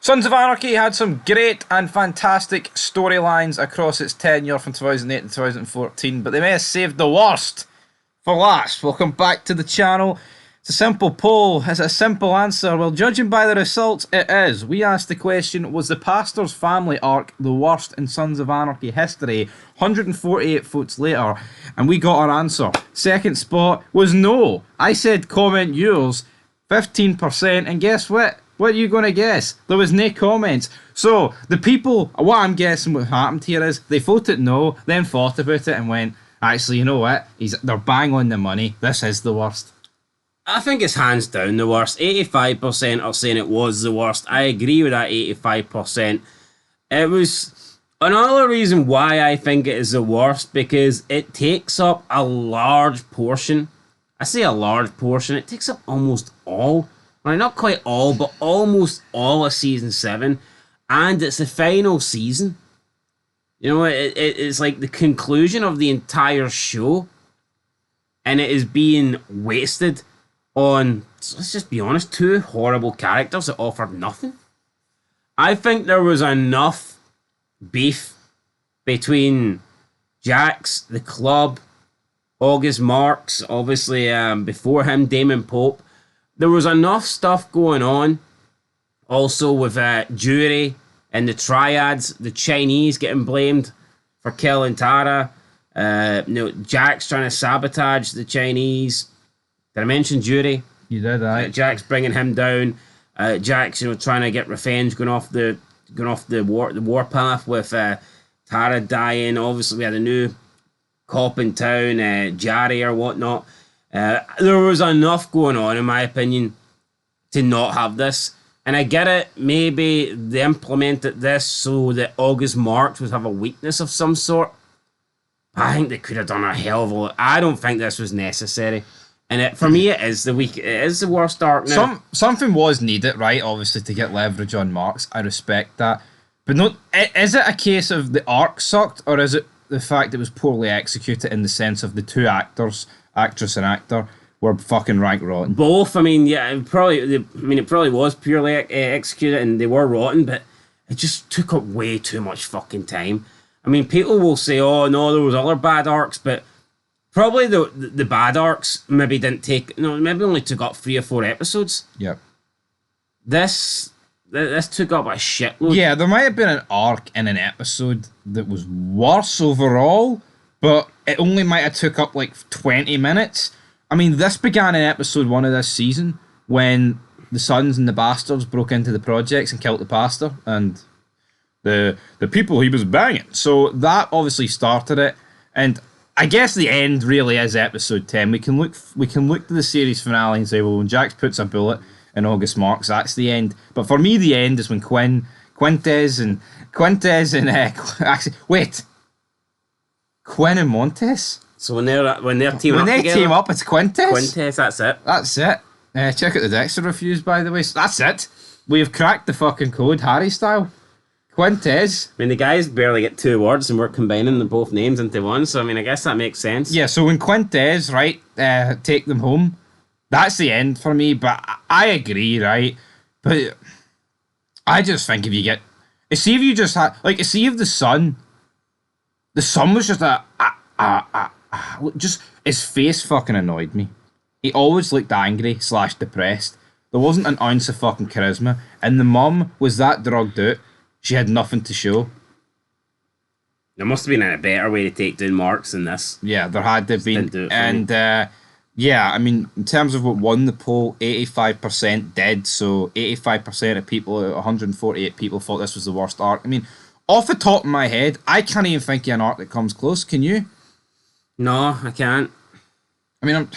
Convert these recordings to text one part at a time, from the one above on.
Sons of Anarchy had some great and fantastic storylines across its tenure from 2008 to 2014, but they may have saved the worst for last. Welcome back to the channel. It's a simple poll. It's a simple answer. Well, judging by the results, it is. We asked the question, was the pastor's family arc the worst in Sons of Anarchy history? 148 votes later, and we got our answer. Second spot was no. I said comment yours, 15%, and guess what? What are you going to guess? There was no comments. So, the people, what I'm guessing what happened here is, they voted no, then thought about it and went, actually, you know what? They're bang on the money. This is the worst. I think it's hands down the worst. 85% are saying it was the worst. I agree with that 85%. It was another reason why I think it is the worst, because it takes up a large portion. I say a large portion. It takes up almost all. Well, not quite all, but almost all of Season 7. And it's the final season. You know, it's like the conclusion of the entire show. And it is being wasted on, let's just be honest, two horrible characters that offered nothing. I think there was enough beef between Jax, the club, August Marks, obviously before him, Damon Pope. There was enough stuff going on. Also with Jury and the Triads, the Chinese getting blamed for killing Tara. Jax trying to sabotage the Chinese. Did I mention Jury? You did, right? Jax bringing him down. Jax, trying to get revenge, going off the war path with Tara dying. Obviously, we had a new cop in town, Jari or whatnot. There was enough going on, in my opinion, to not have this. And I get it, maybe they implemented this so that August Marks would have a weakness of some sort. I think they could have done a hell of a lot. I don't think this was necessary. And for me, it is the worst arc now. Something was needed, right, obviously, to get leverage on Marks. I respect that. But no, is it a case of the arc sucked, or is it the fact it was poorly executed in the sense of the two actors, actress and actor, were fucking rank rotten? Both. I mean, yeah, it probably was purely executed and they were rotten, but it just took up way too much fucking time. I mean, people will say, oh no, there was other bad arcs, but probably the bad arcs maybe maybe only took up 3 or 4 episodes. Yep. This took up a shitload. Yeah, there might have been an arc in an episode that was worse overall, but it only might have took up like 20 minutes. I mean, this began in episode 1 of this season when the Sons and the Bastards broke into the projects and killed the pastor and the people he was banging. So that obviously started it, and I guess the end really is episode 10. We can look to the series finale and say, well, when Jax puts a bullet in August Marks, that's the end. But for me, the end is when Quintez and actually, wait, Quinn and Montes. So when they're teaming team up, it's Quintez. Quintez, that's it. That's it. Check out the Dexter reviews, by the way. So that's it. We have cracked the fucking code, Harry style. Quintez. I mean, the guys barely get 2 words, and we're combining the both names into one. So I mean, I guess that makes sense. Yeah. So when Quintez, right, take them home, that's the end for me. But I agree, right? But I just think if you just had, like, see if the son was just just his face fucking annoyed me. He always looked angry / depressed. There wasn't an ounce of fucking charisma, and the mum was that drugged out. She had nothing to show. There must have been a better way to take down Marks than this. Yeah, there had to have been. And yeah, I mean, in terms of what won the poll, 85% did. So 85% of people, 148 people, thought this was the worst arc. I mean, off the top of my head, I can't even think of an arc that comes close. Can you? No, I can't. I mean,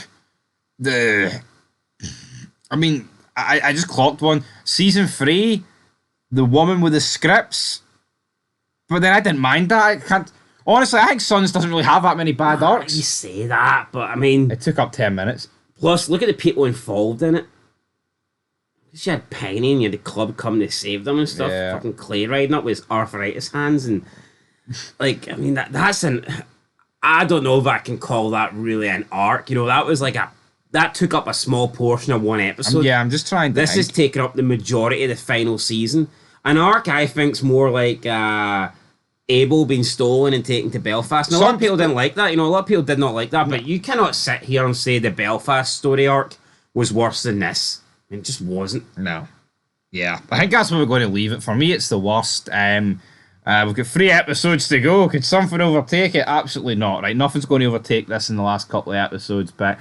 I just clocked one. Season 3, the woman with the scripts. But then I didn't mind that. I can't. Honestly, I think Sons doesn't really have that many bad arcs. You say that, but I mean, it took up 10 minutes. Plus, look at the people involved in it. You had Penny and you had the club coming to save them and stuff. Yeah. Fucking Clay riding up with his arthritis hands and like, I mean, that's an. I don't know if I can call that really an arc. You know, that was like that took up a small portion of one episode. Yeah, I'm just trying to. This is taking up the majority of the final season. An arc, I think's more like Abel being stolen and taken to Belfast. And a lot of people didn't like that. You know, a lot of people did not like that. But you cannot sit here and say the Belfast story arc was worse than this. I mean, it just wasn't. No. Yeah, I think that's where we're going to leave it. For me, it's the worst. We've got 3 episodes to go. Could something overtake it? Absolutely not. Right, nothing's going to overtake this in the last couple of episodes. But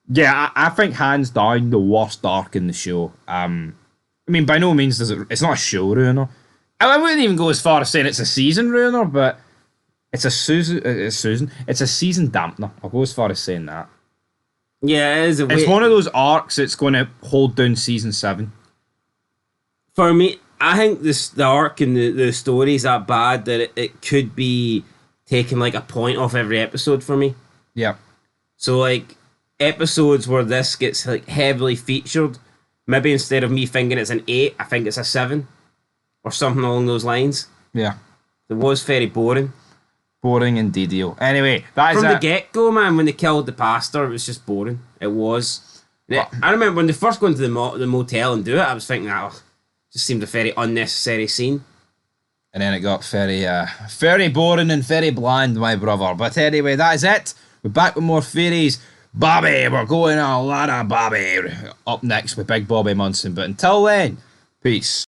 yeah, I think hands down the worst arc in the show. I mean, by no means does it. It's not a show ruiner. I wouldn't even go as far as saying it's a season ruiner, but it's a Susan. It's a season dampener. I'll go as far as saying that. Yeah, it is. It's one of those arcs that's going to hold down season 7. For me, I think the arc and the story is that bad that it could be taking like a point off every episode for me. Yeah. So like episodes where this gets like heavily featured, maybe instead of me thinking it's an 8, I think it's a 7 or something along those lines. Yeah. It was very boring. Boring indeed. Anyway, that is from the it. get-go, man. When they killed the pastor, it was just boring. It was. I remember when they first go into the motel and do it, I was thinking, just seemed a very unnecessary scene. And then it got very boring and very bland, my brother. But anyway, that is it. We're back with more theories. Bobby, we're going a lot of Bobby up next with Big Bobby Munson. But until then, peace.